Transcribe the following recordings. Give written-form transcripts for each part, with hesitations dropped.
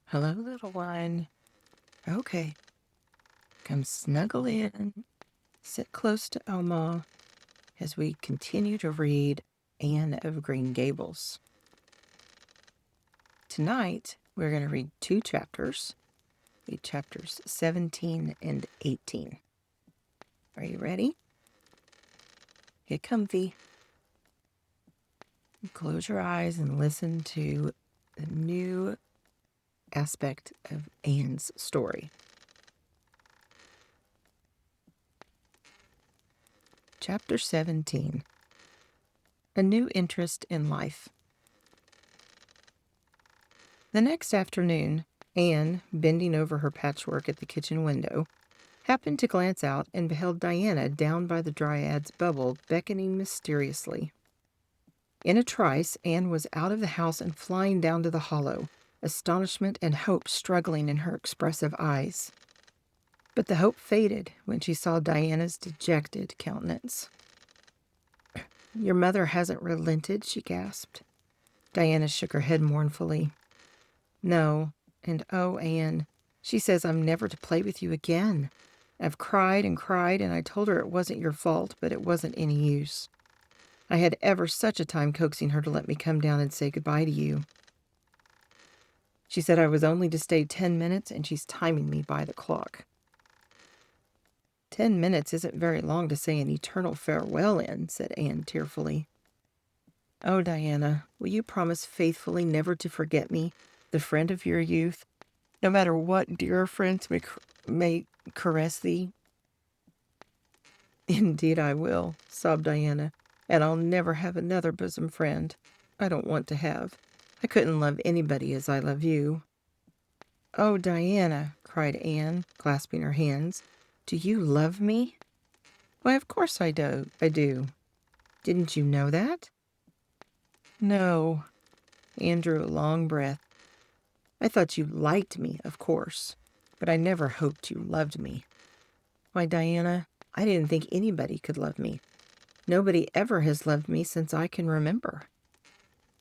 Hello, little one. Okay, come snuggle in, sit close to Oma as we continue to read Anne of Green Gables. Tonight, we're going to read two chapters. Read chapters 17 and 18. Are you ready? Get comfy. Close your eyes and listen to the new aspect of Anne's story. Chapter 17. A New Interest in Life. The next afternoon, Anne, bending over her patchwork at the kitchen window, happened to glance out and beheld Diana down by the Dryad's bubble beckoning mysteriously. In a trice, Anne was out of the house and flying down to the hollow, astonishment and hope struggling in her expressive eyes. But the hope faded when she saw Diana's dejected countenance. "Your mother hasn't relented," she gasped. Diana shook her head mournfully. "No, and oh, Anne, she says I'm never to play with you again. I've cried and cried, and I told her it wasn't your fault, but it wasn't any use. I had ever such a time coaxing her to let me come down and say goodbye to you. She said I was only to stay 10 minutes, and she's timing me by the clock." 10 minutes isn't very long to say an eternal farewell in," said Anne tearfully. "Oh, Diana, will you promise faithfully never to forget me, the friend of your youth, no matter what dearer friends may caress thee?" "Indeed I will," sobbed Diana, "and I'll never have another bosom friend. I don't want to have. I couldn't love anybody as I love you." "Oh, Diana," cried Anne, clasping her hands, "do you love me?" "Why, of course I do. Didn't you know that?" "No." Anne drew a long breath. "I thought you liked me, of course, but I never hoped you loved me. Why, Diana, I didn't think anybody could love me. Nobody ever has loved me since I can remember.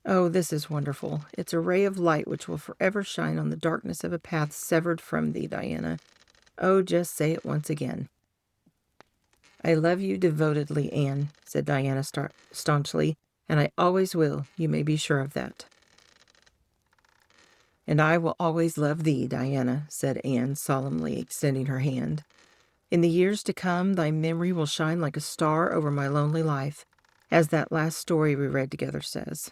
Oh, this is wonderful. It's a ray of light which will forever shine on the darkness of a path severed from thee, Diana. Oh, just say it once again." "I love you devotedly, Anne," said Diana staunchly, "and I always will, you may be sure of that." "And I will always love thee, Diana," said Anne, solemnly extending her hand. "In the years to come, thy memory will shine like a star over my lonely life, as that last story we read together says.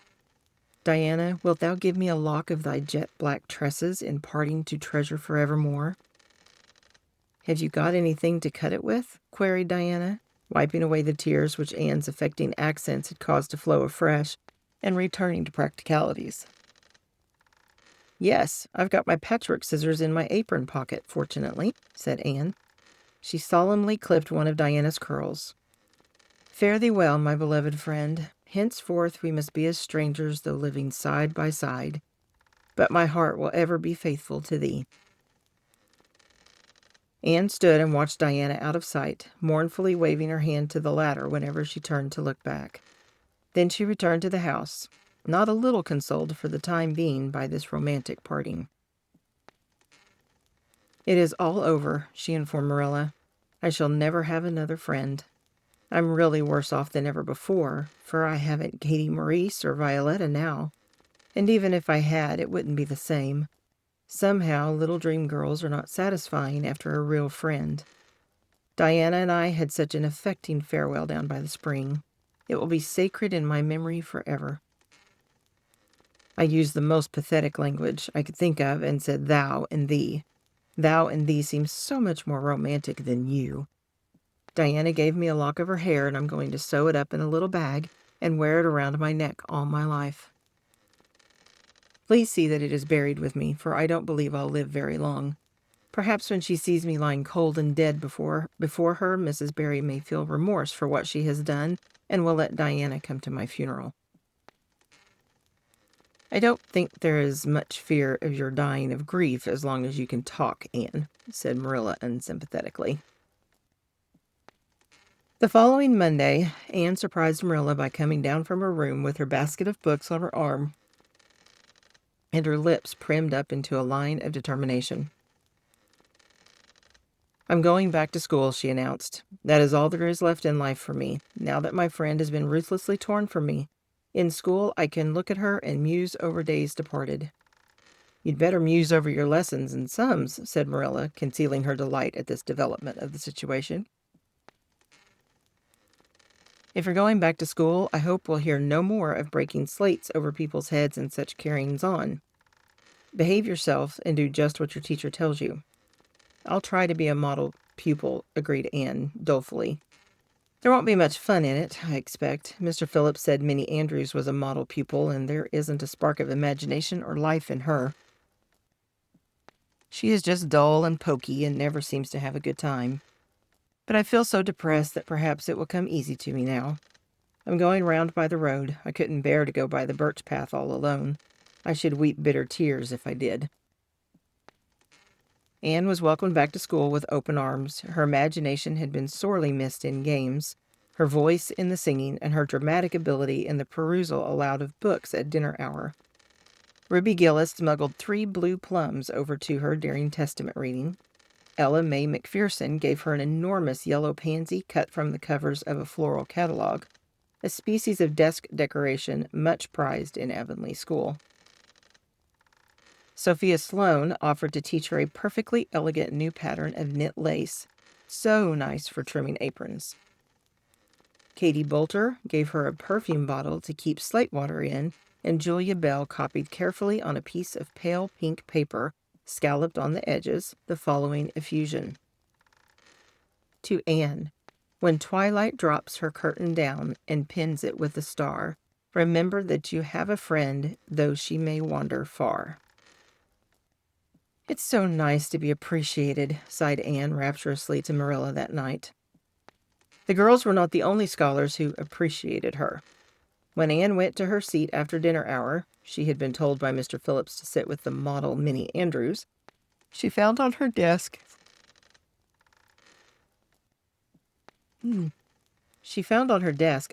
Diana, wilt thou give me a lock of thy jet-black tresses in parting to treasure forevermore?" "Have you got anything to cut it with?" queried Diana, wiping away the tears which Anne's affecting accents had caused to flow afresh, and returning to practicalities. "Yes, I've got my patchwork scissors in my apron pocket, fortunately," said Anne. She solemnly clipped one of Diana's curls. "Fare thee well, my beloved friend. Henceforth we must be as strangers, though living side by side. But my heart will ever be faithful to thee." Anne stood and watched Diana out of sight, mournfully waving her hand to the latter whenever she turned to look back. Then she returned to the house, not a little consoled for the time being by this romantic parting. "It is all over," she informed Marilla. "I shall never have another friend. I'm really worse off than ever before, for I haven't Katie Maurice or Violetta now. And even if I had, it wouldn't be the same. Somehow, little dream girls are not satisfying after a real friend. Diana and I had such an affecting farewell down by the spring. It will be sacred in my memory forever." I used the most pathetic language I could think of and said thou and thee. Thou and thee seems so much more romantic than you. Diana gave me a lock of her hair, and I'm going to sew it up in a little bag and wear it around my neck all my life. Please see that it is buried with me, for I don't believe I'll live very long. Perhaps when she sees me lying cold and dead before her, Mrs. Barry may feel remorse for what she has done and will let Diana come to my funeral. I don't think there is much fear of your dying of grief as long as you can talk, Anne," said Marilla unsympathetically. The following Monday, Anne surprised Marilla by coming down from her room with her basket of books on her arm. and her lips primmed up into a line of determination. "I'm going back to school," she announced. "That is all there is left in life for me, now that my friend has been ruthlessly torn from me. In school, I can look at her and muse over days departed." "You'd better muse over your lessons and sums," said Marilla, concealing her delight at this development of the situation. "If you're going back to school, I hope we'll hear no more of breaking slates over people's heads and such carryings on. Behave yourself and do just what your teacher tells you." "I'll try to be a model pupil," agreed Anne dolefully. "There won't be much fun in it, I expect. Mr. Phillips said Minnie Andrews was a model pupil, and there isn't a spark of imagination or life in her. She is just dull and poky and never seems to have a good time. But I feel so depressed that perhaps it will come easy to me now. I'm going round by the road. I couldn't bear to go by the birch path all alone. I should weep bitter tears if I did." Anne was welcomed back to school with open arms. Her imagination had been sorely missed in games, her voice in the singing, and her dramatic ability in the perusal aloud of books at dinner hour. Ruby Gillis smuggled 3 blue plums over to her during Testament reading. Ella May McPherson gave her an enormous yellow pansy cut from the covers of a floral catalog, a species of desk decoration much prized in Avonlea School. Sophia Sloane offered to teach her a perfectly elegant new pattern of knit lace, so nice for trimming aprons. Katie Bolter gave her a perfume bottle to keep slate water in, and Julia Bell copied carefully on a piece of pale pink paper, scalloped on the edges, the following effusion. To Anne, when twilight drops her curtain down and pins it with a star, remember that you have a friend, though she may wander far. "It's so nice to be appreciated," sighed Anne rapturously to Marilla that night. The girls were not the only scholars who appreciated her. When Anne went to her seat after dinner hour, she had been told by Mr. Phillips to sit with the model Minnie Andrews, she found on her desk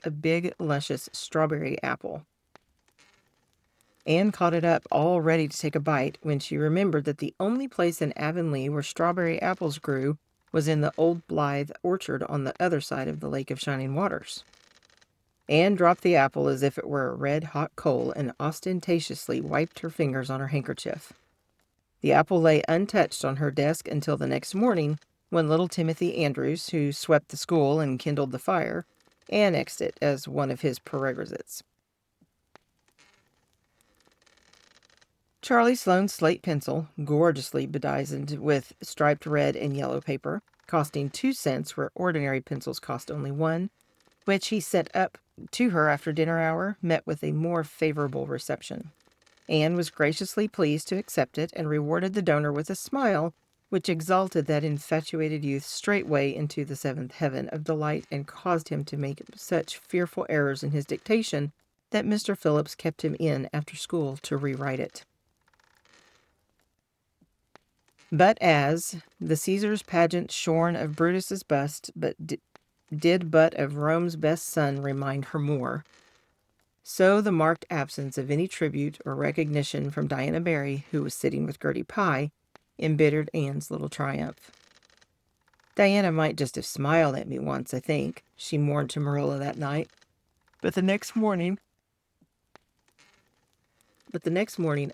a big, luscious strawberry apple. Anne caught it up, all ready to take a bite, when she remembered that the only place in Avonlea where strawberry apples grew was in the old Blythe orchard on the other side of the Lake of Shining Waters. Anne dropped the apple as if it were a red-hot coal and ostentatiously wiped her fingers on her handkerchief. The apple lay untouched on her desk until the next morning, when little Timothy Andrews, who swept the school and kindled the fire, annexed it as one of his perquisites. Charlie Sloane's slate pencil, gorgeously bedizened with striped red and yellow paper, costing 2 cents where ordinary pencils cost only 1, which he sent up to her after dinner hour, met with a more favorable reception. Anne was graciously pleased to accept it and rewarded the donor with a smile which exalted that infatuated youth straightway into the 7th heaven of delight and caused him to make such fearful errors in his dictation that Mr. Phillips kept him in after school to rewrite it. But as the Caesar's pageant shorn of Brutus's bust, but did but of Rome's best son remind her more, so the marked absence of any tribute or recognition from Diana Barry, who was sitting with Gertie Pye, embittered Anne's little triumph. "Diana might just have smiled at me once, I think," she mourned to Marilla that night. But the next morning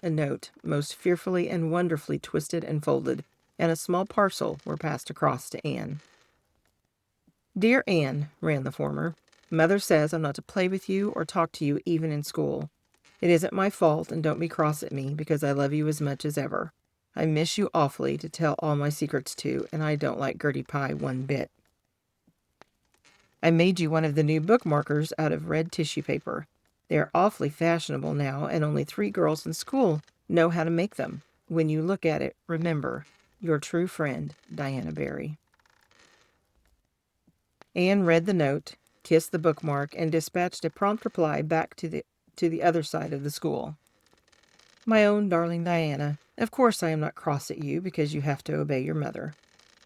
a note, most fearfully and wonderfully twisted and folded, and a small parcel were passed across to Anne. "Dear Anne," ran the former, "Mother says I'm not to play with you or talk to you even in school. It isn't my fault, and don't be cross at me, because I love you as much as ever. I miss you awfully to tell all my secrets to, and I don't like Gertie Pye one bit. I made you one of the new bookmarkers out of red tissue paper. They are awfully fashionable now, and only 3 girls in school know how to make them. When you look at it, remember, your true friend, Diana Barry." Anne read the note, kissed the bookmark, and dispatched a prompt reply back to the other side of the school. "My own darling Diana, of course I am not cross at you because you have to obey your mother.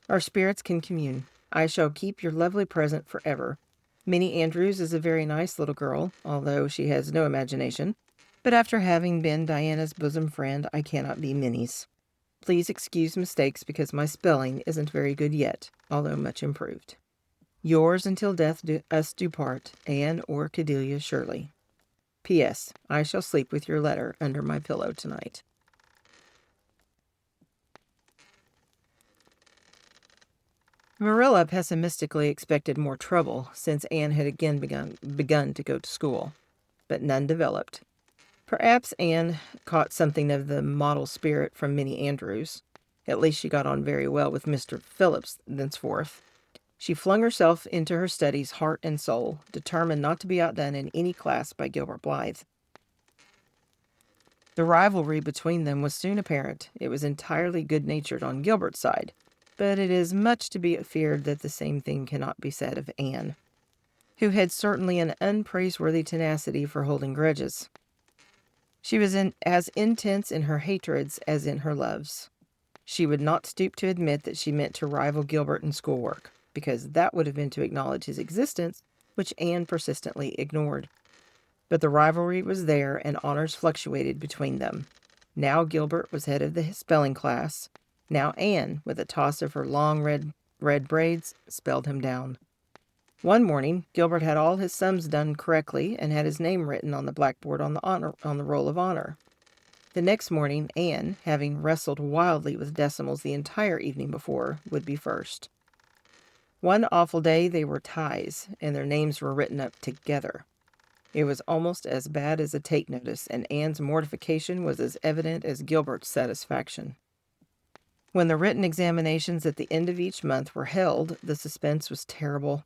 Our spirits can commune. I shall keep your lovely present forever. Minnie Andrews is a very nice little girl, although she has no imagination. But after having been Diana's bosom friend, I cannot be Minnie's. Please excuse mistakes because my spelling isn't very good yet, although much improved. Yours until death us do part, Anne or Cordelia Shirley. P.S. I shall sleep with your letter under my pillow tonight. Marilla pessimistically expected more trouble since Anne had again begun to go to school, but none developed. Perhaps Anne caught something of the model spirit from Minnie Andrews. At least she got on very well with Mr. Phillips thenceforth. She flung herself into her studies heart and soul, determined not to be outdone in any class by Gilbert Blythe. The rivalry between them was soon apparent. It was entirely good-natured on Gilbert's side, but it is much to be feared that the same thing cannot be said of Anne, who had certainly an unpraiseworthy tenacity for holding grudges. She was as intense in her hatreds as in her loves. She would not stoop to admit that she meant to rival Gilbert in schoolwork, because that would have been to acknowledge his existence, which Anne persistently ignored. But the rivalry was there, and honors fluctuated between them. Now Gilbert was head of the spelling class. Now Anne, with a toss of her long red braids, spelled him down. One morning, Gilbert had all his sums done correctly and had his name written on the blackboard on the roll of honor. The next morning, Anne, having wrestled wildly with decimals the entire evening before, would be first. One awful day they were ties, and their names were written up together. It was almost as bad as a take notice, and Anne's mortification was as evident as Gilbert's satisfaction. When the written examinations at the end of each month were held, the suspense was terrible.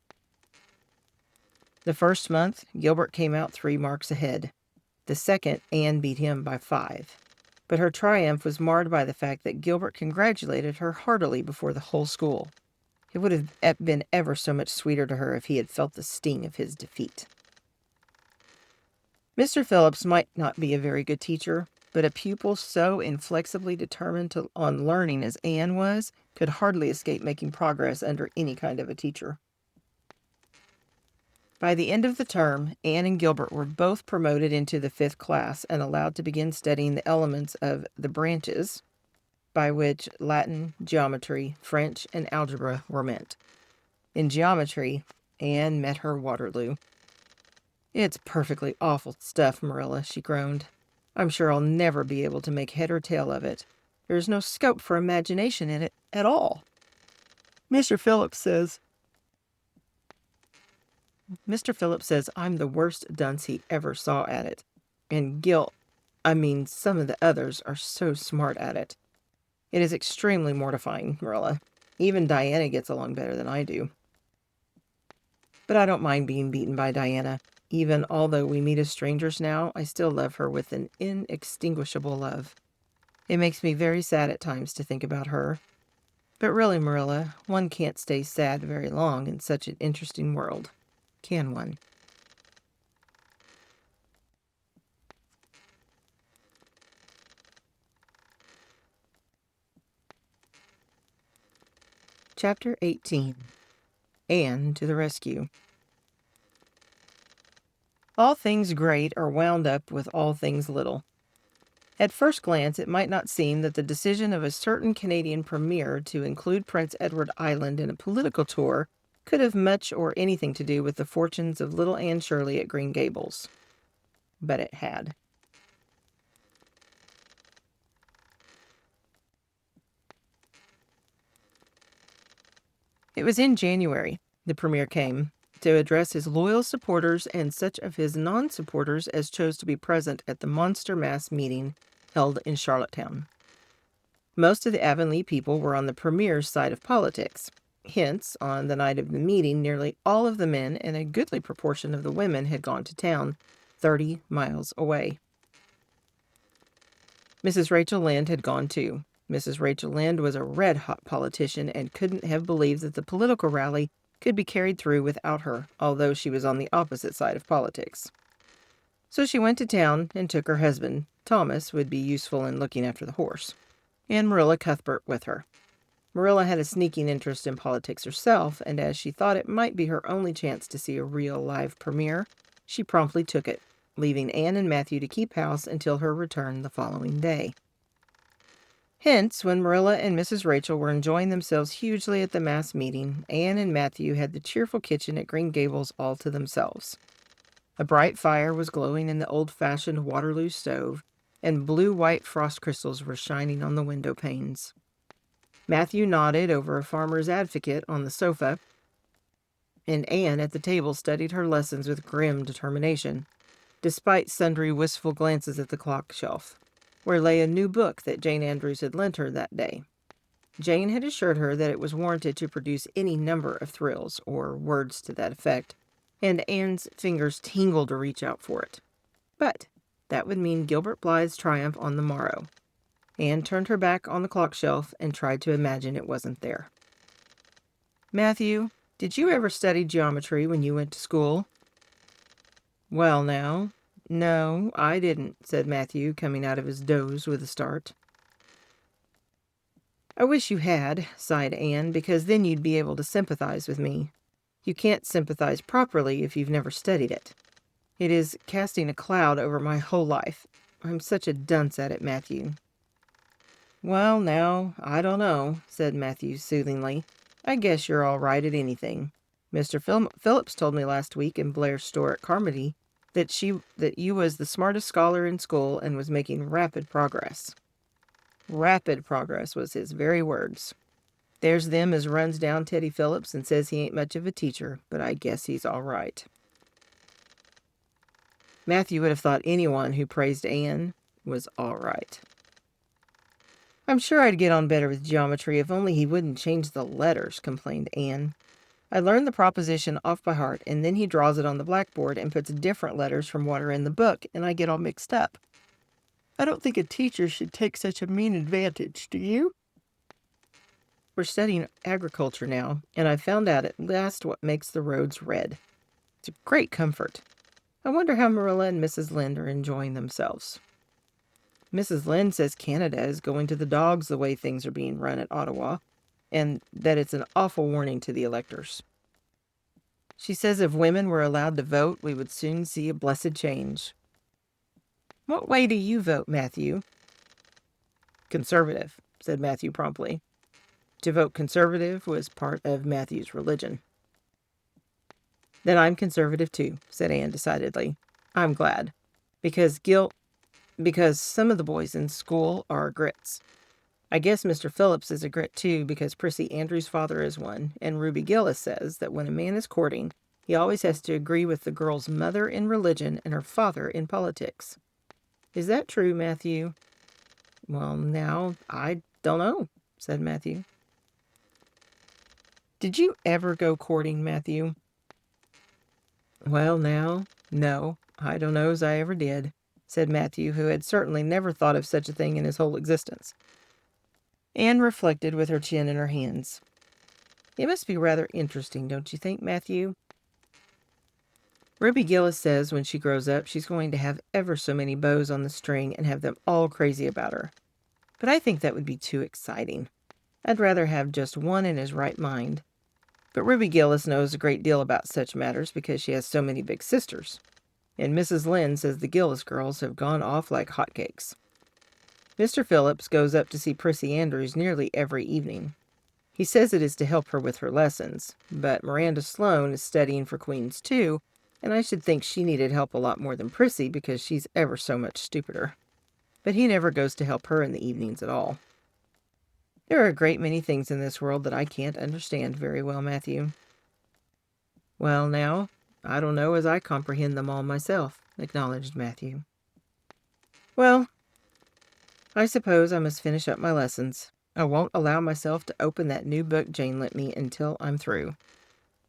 The first month, Gilbert came out 3 marks ahead. The second, Anne beat him by 5. But her triumph was marred by the fact that Gilbert congratulated her heartily before the whole school. It would have been ever so much sweeter to her if he had felt the sting of his defeat. Mr. Phillips might not be a very good teacher, but a pupil so inflexibly determined on learning as Anne was could hardly escape making progress under any kind of a teacher. By the end of the term, Anne and Gilbert were both promoted into the 5th class and allowed to begin studying the elements of the branches, by which Latin, geometry, French, and algebra were meant. In geometry, Anne met her Waterloo. "It's perfectly awful stuff, Marilla," she groaned. "I'm sure I'll never be able to make head or tail of it. There's no scope for imagination in it at all. Mr. Phillips says I'm the worst dunce he ever saw at it. And some of the others are so smart at it. It is extremely mortifying, Marilla. Even Diana gets along better than I do. But I don't mind being beaten by Diana. Even although we meet as strangers now, I still love her with an inextinguishable love. It makes me very sad at times to think about her. But really, Marilla, one can't stay sad very long in such an interesting world, can one?" Chapter 18. Anne to the rescue. All things great are wound up with all things little. At first glance, it might not seem that the decision of a certain Canadian premier to include Prince Edward Island in a political tour could have much or anything to do with the fortunes of little Anne Shirley at Green Gables. But it had. It was in January the premier came to address his loyal supporters and such of his non-supporters as chose to be present at the monster mass meeting held in Charlottetown. Most of the Avonlea people were on the premier's side of politics. Hence, on the night of the meeting, nearly all of the men and a goodly proportion of the women had gone to town, 30 miles away. Mrs. Rachel Lynde had gone too. Mrs. Rachel Lynde was a red-hot politician and couldn't have believed that the political rally could be carried through without her, although she was on the opposite side of politics. So she went to town and took her husband. Thomas would be useful in looking after the horse, and Marilla Cuthbert with her. Marilla had a sneaking interest in politics herself, and as she thought it might be her only chance to see a real live premier, she promptly took it. leaving Anne and Matthew to keep house until her return the following day. Hence, when Marilla and Mrs. Rachel were enjoying themselves hugely at the mass meeting, Anne and Matthew had the cheerful kitchen at Green Gables all to themselves. A bright fire was glowing in the old-fashioned Waterloo stove, and blue-white frost crystals were shining on the window panes. Matthew nodded over a Farmer's Advocate on the sofa, and Anne at the table studied her lessons with grim determination, despite sundry wistful glances at the clock shelf, where lay a new book that Jane Andrews had lent her that day. Jane had assured her that it was warranted to produce any number of thrills, or words to that effect, and Anne's fingers tingled to reach out for it. But that would mean Gilbert Blythe's triumph on the morrow. Anne turned her back on the clock shelf and tried to imagine it wasn't there. "Matthew, did you ever study geometry when you went to school?" "Well, now, no, I didn't," said Matthew, coming out of his doze with a start. "I wish you had," sighed Anne, "because then you'd be able to sympathize with me. You can't sympathize properly if you've never studied it. It is casting a cloud over my whole life. I'm such a dunce at it, Matthew." "Well, now, I don't know," said Matthew soothingly. "I guess you're all right at anything. Mr. Phillips told me last week in Blair's store at Carmody that you was the smartest scholar in school and was making rapid progress." Rapid progress was his very words. There's them as runs down Teddy Phillips and says he ain't much of a teacher, but I guess he's all right. Matthew would have thought anyone who praised Anne was all right. "I'm sure I'd get on better with geometry if only he wouldn't change the letters," complained Anne. "I learn the proposition off by heart, and then he draws it on the blackboard and puts different letters from what are in the book, and I get all mixed up. I don't think a teacher should take such a mean advantage, do you? We're studying agriculture now, and I've found out at last what makes the roads red. It's a great comfort. I wonder how Marilla and Mrs. Lynde are enjoying themselves. Mrs. Lynde says Canada is going to the dogs the way things are being run at Ottawa, and that it's an awful warning to the electors. She says if women were allowed to vote, we would soon see a blessed change." "What way do you vote, Matthew?" "Conservative," said Matthew promptly. To vote conservative was part of Matthew's religion. "Then I'm conservative too," said Anne decidedly. "I'm glad. Because some of the boys in school are grits. I guess Mr. Phillips is a grit too, because Prissy Andrews' father is one, and Ruby Gillis says that when a man is courting, he always has to agree with the girl's mother in religion and her father in politics. Is that true, Matthew?" "Well, now, I don't know," said Matthew. "Did you ever go courting, Matthew?" "Well, now, no, I don't know as I ever did," said Matthew, who had certainly never thought of such a thing in his whole existence. Anne reflected with her chin in her hands. "It must be rather interesting, don't you think, Matthew? Ruby Gillis says when she grows up she's going to have ever so many bows on the string and have them all crazy about her. But I think that would be too exciting. I'd rather have just one in his right mind. But Ruby Gillis knows a great deal about such matters because she has so many big sisters. And Mrs. Lynde says the Gillis girls have gone off like hotcakes. Mr. Phillips goes up to see Prissy Andrews nearly every evening. He says it is to help her with her lessons, but Miranda Sloane is studying for Queen's too, and I should think she needed help a lot more than Prissy because she's ever so much stupider. But he never goes to help her in the evenings at all. There are a great many things in this world that I can't understand very well, Matthew." "Well, now, I don't know as I comprehend them all myself," acknowledged Matthew. "Well, I suppose I must finish up my lessons. I won't allow myself to open that new book Jane lent me until I'm through.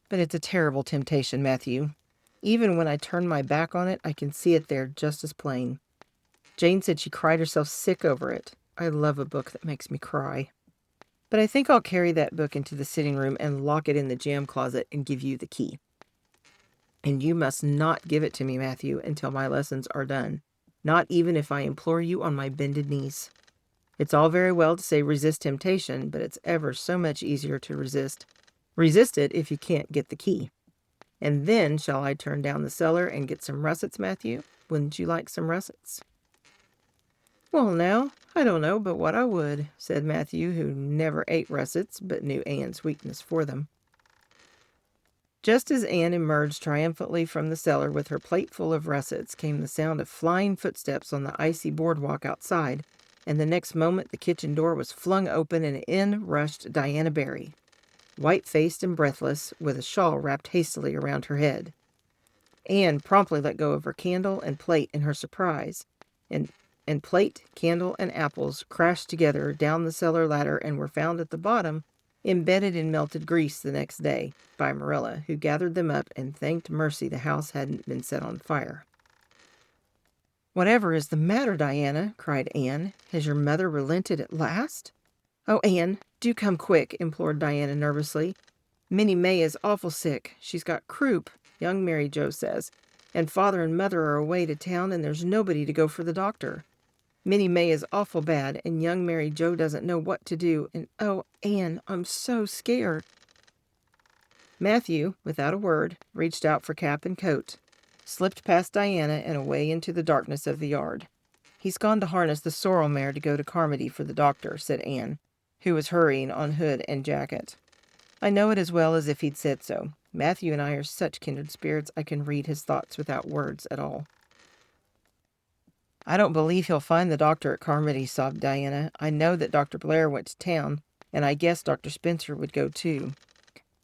But it's a terrible temptation, Matthew. Even when I turn my back on it, I can see it there just as plain. Jane said she cried herself sick over it. I love a book that makes me cry. But I think I'll carry that book into the sitting room and lock it in the jam closet and give you the key. And you must not give it to me, Matthew, until my lessons are done. Not even if I implore you on my bended knees. It's all very well to say resist temptation, but it's ever so much easier to resist it if you can't get the key." And then shall I turn down the cellar and get some russets, Matthew? Wouldn't you like some russets? Well, now, I don't know but what I would, said Matthew, who never ate russets, but knew Anne's weakness for them. Just as Anne emerged triumphantly from the cellar with her plate full of russets, came the sound of flying footsteps on the icy boardwalk outside, and the next moment the kitchen door was flung open and in rushed Diana Barry, white-faced and breathless, with a shawl wrapped hastily around her head. Anne promptly let go of her candle and plate in her surprise, and plate, candle, and apples crashed together down the cellar ladder and were found at the bottom, embedded in melted grease the next day, by Marilla, who gathered them up and thanked mercy the house hadn't been set on fire. "Whatever is the matter, Diana?" cried Anne. "Has your mother relented at last?" "Oh, Anne, do come quick," implored Diana nervously. "Minnie May is awful sick. She's got croup, young Mary Joe says, and father and mother are away to town and there's nobody to go for the doctor. Minnie May is awful bad, and young Mary Joe doesn't know what to do, and oh, Anne, I'm so scared." Matthew, without a word, reached out for cap and coat, slipped past Diana and away into the darkness of the yard. "He's gone to harness the sorrel mare to go to Carmody for the doctor," said Anne, who was hurrying on hood and jacket. "I know it as well as if he'd said so. Matthew and I are such kindred spirits I can read his thoughts without words at all." "I don't believe he'll find the doctor at Carmody," sobbed Diana. "I know that Dr. Blair went to town, and I guess Dr. Spencer would go too.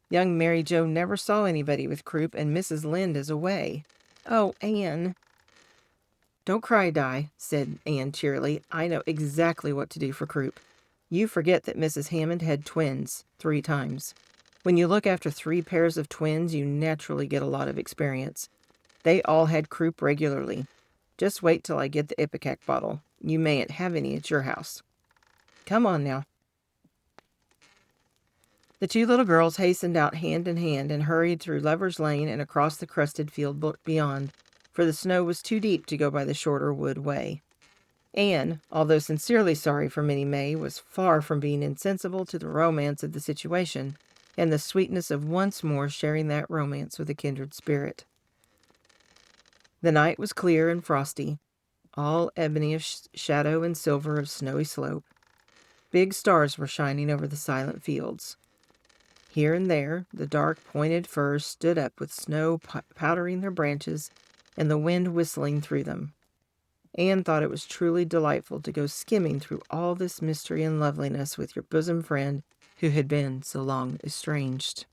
Young Mary Joe never saw anybody with croup, and Mrs. Lynde is away. Oh, Anne." "Don't cry, Di," said Anne cheerily. "I know exactly what to do for croup. You forget that Mrs. Hammond had twins 3 times. When you look after 3 pairs of twins, you naturally get a lot of experience. They all had croup regularly. Just wait till I get the ipecac bottle. You mayn't have any at your house. Come on now." The 2 little girls hastened out hand in hand and hurried through Lover's Lane and across the crusted field beyond, for the snow was too deep to go by the shorter wood way. Anne, although sincerely sorry for Minnie May, was far from being insensible to the romance of the situation and the sweetness of once more sharing that romance with a kindred spirit. The night was clear and frosty, all ebony of shadow and silver of snowy slope. Big stars were shining over the silent fields. Here and there, the dark pointed firs stood up with snow powdering their branches and the wind whistling through them. Anne thought it was truly delightful to go skimming through all this mystery and loveliness with your bosom friend who had been so long estranged.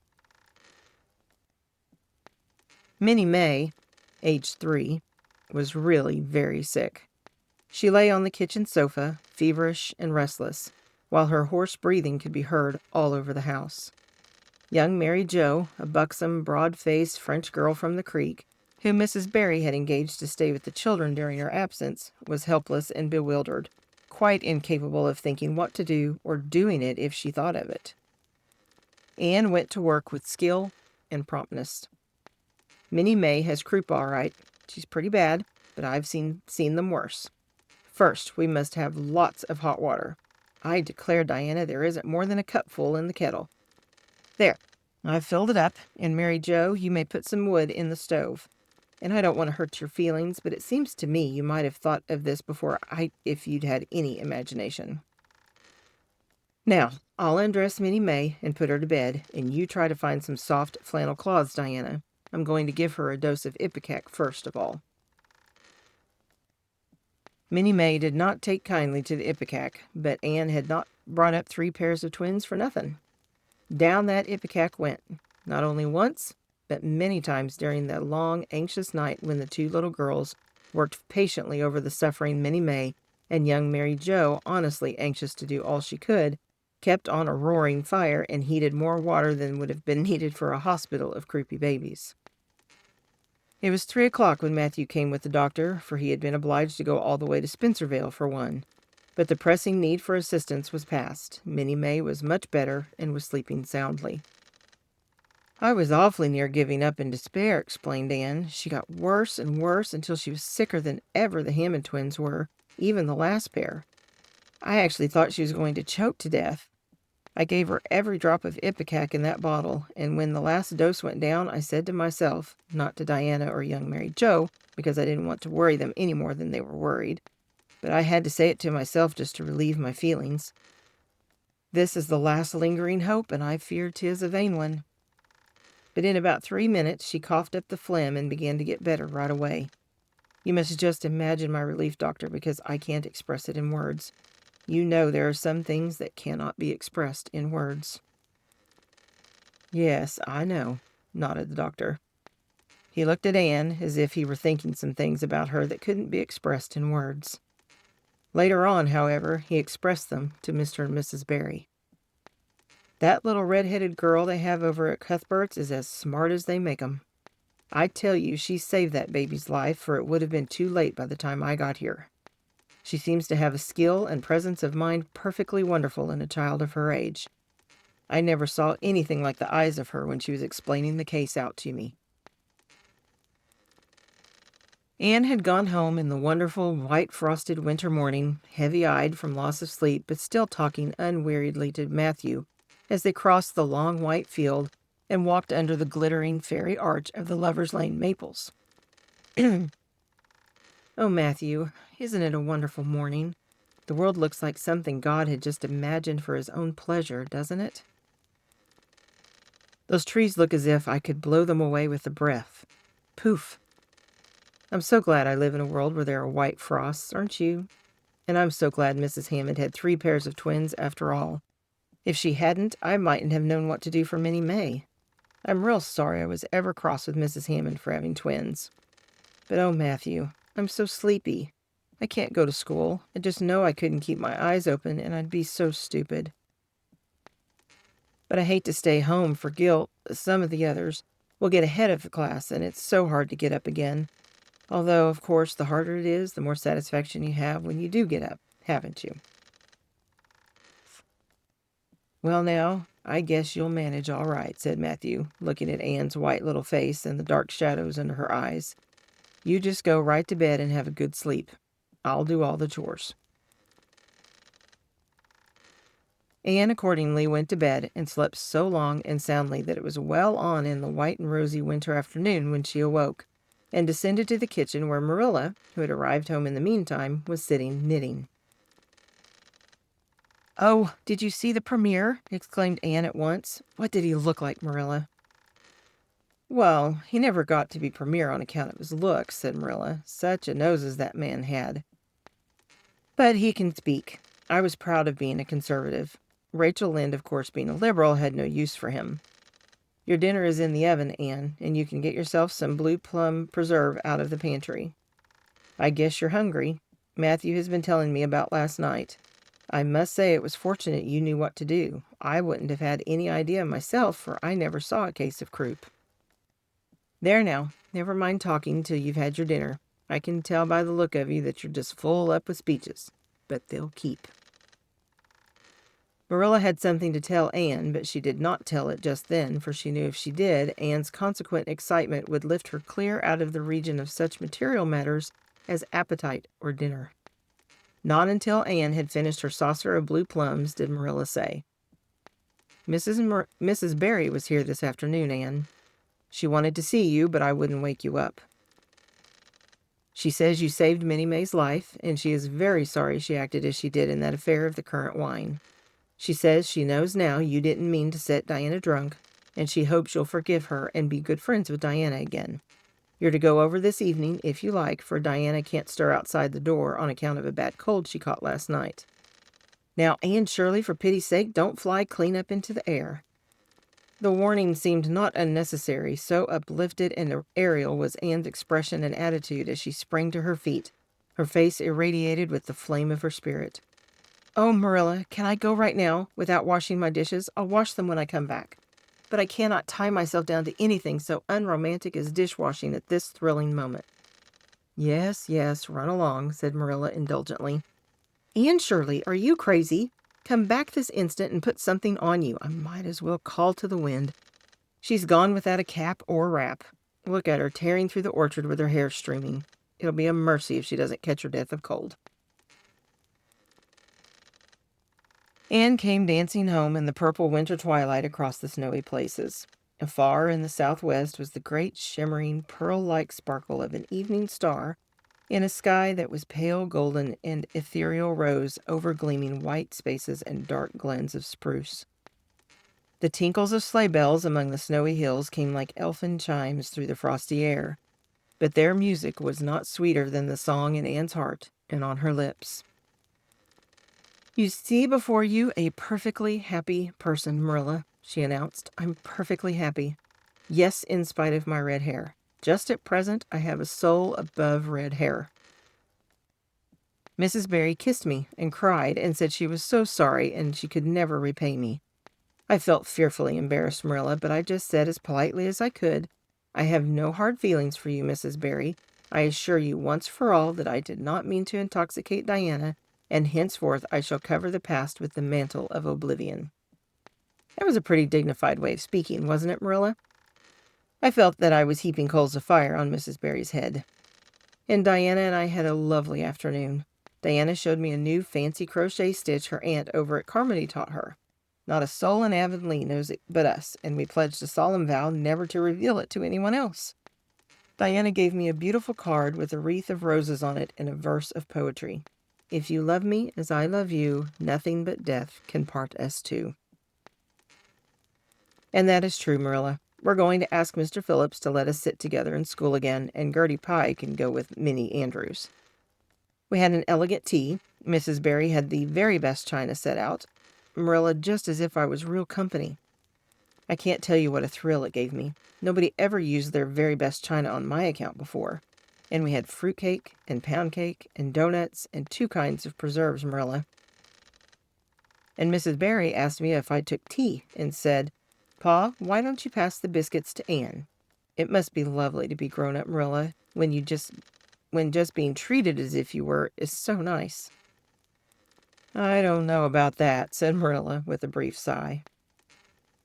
Minnie May, aged 3, was really very sick. She lay on the kitchen sofa, feverish and restless, while her hoarse breathing could be heard all over the house. Young Mary Joe, a buxom, broad-faced French girl from the Creek, whom Mrs. Barry had engaged to stay with the children during her absence, was helpless and bewildered, quite incapable of thinking what to do or doing it if she thought of it. Anne went to work with skill and promptness. "Minnie May has croup all right. She's pretty bad, but I've seen them worse. First, we must have lots of hot water. I declare, Diana, there isn't more than a cupful in the kettle. There, I've filled it up, and Mary Joe, you may put some wood in the stove. And I don't want to hurt your feelings, but it seems to me you might have thought of this before if you'd had any imagination. Now, I'll undress Minnie May and put her to bed, and you try to find some soft flannel cloths, Diana. I'm going to give her a dose of ipecac first of all." Minnie May did not take kindly to the ipecac, but Anne had not brought up 3 pairs of twins for nothing. Down that ipecac went, not only once, but many times during that long, anxious night when the 2 little girls worked patiently over the suffering Minnie May, and young Mary Joe, honestly anxious to do all she could, kept on a roaring fire and heated more water than would have been needed for a hospital of croupy babies. It was 3 o'clock when Matthew came with the doctor, for he had been obliged to go all the way to Spencervale for one. But the pressing need for assistance was past. Minnie May was much better and was sleeping soundly. "I was awfully near giving up in despair," explained Anne. "She got worse and worse until she was sicker than ever the Hammond twins were, even the last pair. I actually thought she was going to choke to death. I gave her every drop of ipecac in that bottle, and when the last dose went down, I said to myself, not to Diana or young Mary Jo, because I didn't want to worry them any more than they were worried, but I had to say it to myself just to relieve my feelings. This is the last lingering hope, and I fear 'tis a vain one. But in about 3 minutes, she coughed up the phlegm and began to get better right away. You must just imagine my relief, doctor, because I can't express it in words. You know there are some things that cannot be expressed in words. Yes, I know, nodded the doctor. He looked at Anne as if he were thinking some things about her that couldn't be expressed in words. Later on, however, he expressed them to Mr. and Mrs. Barry. That little red-headed girl they have over at Cuthbert's is as smart as they make 'em. I tell you, she saved that baby's life, for it would have been too late by the time I got here. She seems to have a skill and presence of mind perfectly wonderful in a child of her age. I never saw anything like the eyes of her when she was explaining the case out to me. Anne had gone home in the wonderful white frosted winter morning, heavy-eyed from loss of sleep, but still talking unweariedly to Matthew as they crossed the long white field and walked under the glittering fairy arch of the Lover's Lane maples. Oh, Matthew, isn't it a wonderful morning? The world looks like something God had just imagined for his own pleasure, doesn't it? Those trees look as if I could blow them away with a breath. Poof! I'm so glad I live in a world where there are white frosts, aren't you? And I'm so glad Mrs. Hammond had 3 pairs of twins after all. If she hadn't, I mightn't have known what to do for Minnie May. I'm real sorry I was ever cross with Mrs. Hammond for having twins. But oh, Matthew, I'm so sleepy. I can't go to school. I just know I couldn't keep my eyes open, and I'd be so stupid. But I hate to stay home for guilt. Some of the others will get ahead of the class, and it's so hard to get up again. Although, of course, the harder it is, the more satisfaction you have when you do get up, haven't you? Well, now, I guess you'll manage all right, said Matthew, looking at Anne's white little face and the dark shadows under her eyes. You just go right to bed and have a good sleep. I'll do all the chores. Anne accordingly went to bed and slept so long and soundly that it was well on in the white and rosy winter afternoon when she awoke, and descended to the kitchen where Marilla, who had arrived home in the meantime, was sitting knitting. "Oh, did you see the premier?" exclaimed Anne at once. "What did he look like, Marilla?" "Well, he never got to be premier on account of his looks," said Marilla. "Such a nose as that man had. But he can speak. I was proud of being a conservative. Rachel Lynde, of course, being a liberal, had no use for him. Your dinner is in the oven, Anne, and you can get yourself some blue plum preserve out of the pantry. I guess you're hungry. Matthew has been telling me about last night. I must say it was fortunate you knew what to do. I wouldn't have had any idea myself, for I never saw a case of croup. There now, never mind talking till you've had your dinner. I can tell by the look of you that you're just full up with speeches, but they'll keep." Marilla had something to tell Anne, but she did not tell it just then, for she knew if she did, Anne's consequent excitement would lift her clear out of the region of such material matters as appetite or dinner. Not until Anne had finished her saucer of blue plums did Marilla say, Mrs. Barry was here this afternoon, Anne. She wanted to see you, but I wouldn't wake you up. She says you saved Minnie May's life, and she is very sorry she acted as she did in that affair of the currant wine. She says she knows now you didn't mean to set Diana drunk, and she hopes you'll forgive her and be good friends with Diana again. You're to go over this evening, if you like, for Diana can't stir outside the door on account of a bad cold she caught last night. Now, Anne Shirley, for pity's sake, don't fly clean up into the air." The warning seemed not unnecessary, so uplifted and aerial was Anne's expression and attitude as she sprang to her feet, her face irradiated with the flame of her spirit. "Oh, Marilla, can I go right now, without washing my dishes? I'll wash them when I come back. But I cannot tie myself down to anything so unromantic as dishwashing at this thrilling moment." Yes, run along," said Marilla indulgently. "Anne Shirley, are you crazy? Come back this instant and put something on you. I might as well call to the wind. She's gone without a cap or wrap. Look at her tearing through the orchard with her hair streaming. It'll be a mercy if she doesn't catch her death of cold." Anne came dancing home in the purple winter twilight across the snowy places. Afar in the southwest was the great shimmering pearl-like sparkle of an evening star in a sky that was pale golden and ethereal rose over gleaming white spaces and dark glens of spruce. The tinkles of sleigh bells among the snowy hills came like elfin chimes through the frosty air, but their music was not sweeter than the song in Anne's heart and on her lips. "You see before you a perfectly happy person, Marilla," she announced. "I'm perfectly happy. Yes, in spite of my red hair. Just at present, I have a soul above red hair." Mrs. Barry kissed me and cried and said she was so sorry and she could never repay me. I felt fearfully embarrassed, Marilla, but I just said as politely as I could, "I have no hard feelings for you, Mrs. Barry. I assure you once for all that I did not mean to intoxicate Diana, and henceforth I shall cover the past with the mantle of oblivion." That was a pretty dignified way of speaking, wasn't it, Marilla? I felt that I was heaping coals of fire on Mrs. Barry's head. And Diana and I had a lovely afternoon. Diana showed me a new fancy crochet stitch her aunt over at Carmody taught her. Not a soul in Avonlea knows it but us, and we pledged a solemn vow never to reveal it to anyone else. Diana gave me a beautiful card with a wreath of roses on it and a verse of poetry. "If you love me as I love you, nothing but death can part us two." And that is true, Marilla. We're going to ask Mr. Phillips to let us sit together in school again, and Gertie Pye can go with Minnie Andrews. We had an elegant tea. Mrs. Barry had the very best china set out. Marilla, just as if I was real company. I can't tell you what a thrill it gave me. Nobody ever used their very best china on my account before. And we had fruitcake and pound cake and donuts and 2 kinds of preserves, Marilla. And Mrs. Barry asked me if I took tea and said, "Pa, why don't you pass the biscuits to Anne?" It must be lovely to be grown up, Marilla, when just being treated as if you were is so nice. "I don't know about that," said Marilla with a brief sigh.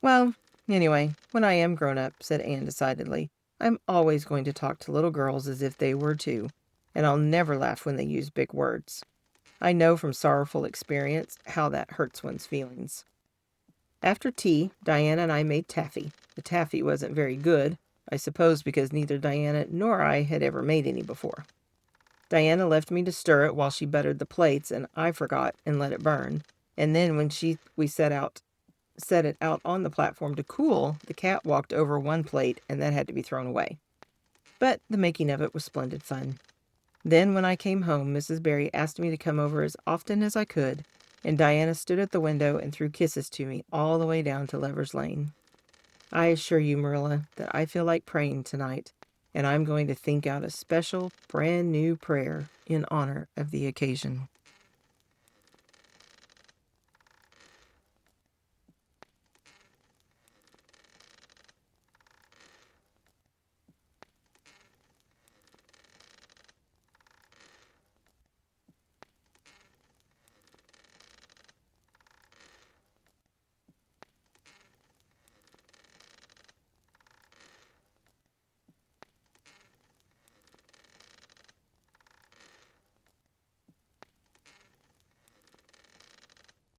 "Well, anyway, when I am grown up," said Anne decidedly, "I'm always going to talk to little girls as if they were too, and I'll never laugh when they use big words. I know from sorrowful experience how that hurts one's feelings." After tea, Diana and I made taffy. The taffy wasn't very good, I suppose because neither Diana nor I had ever made any before. Diana left me to stir it while she buttered the plates, and I forgot and let it burn. And then when we set it out on the platform to cool, the cat walked over one plate, and that had to be thrown away. But the making of it was splendid fun. Then when I came home, Mrs. Barry asked me to come over as often as I could, and Diana stood at the window and threw kisses to me all the way down to Lover's Lane. I assure you, Marilla, that I feel like praying tonight, and I'm going to think out a special, brand new prayer in honor of the occasion.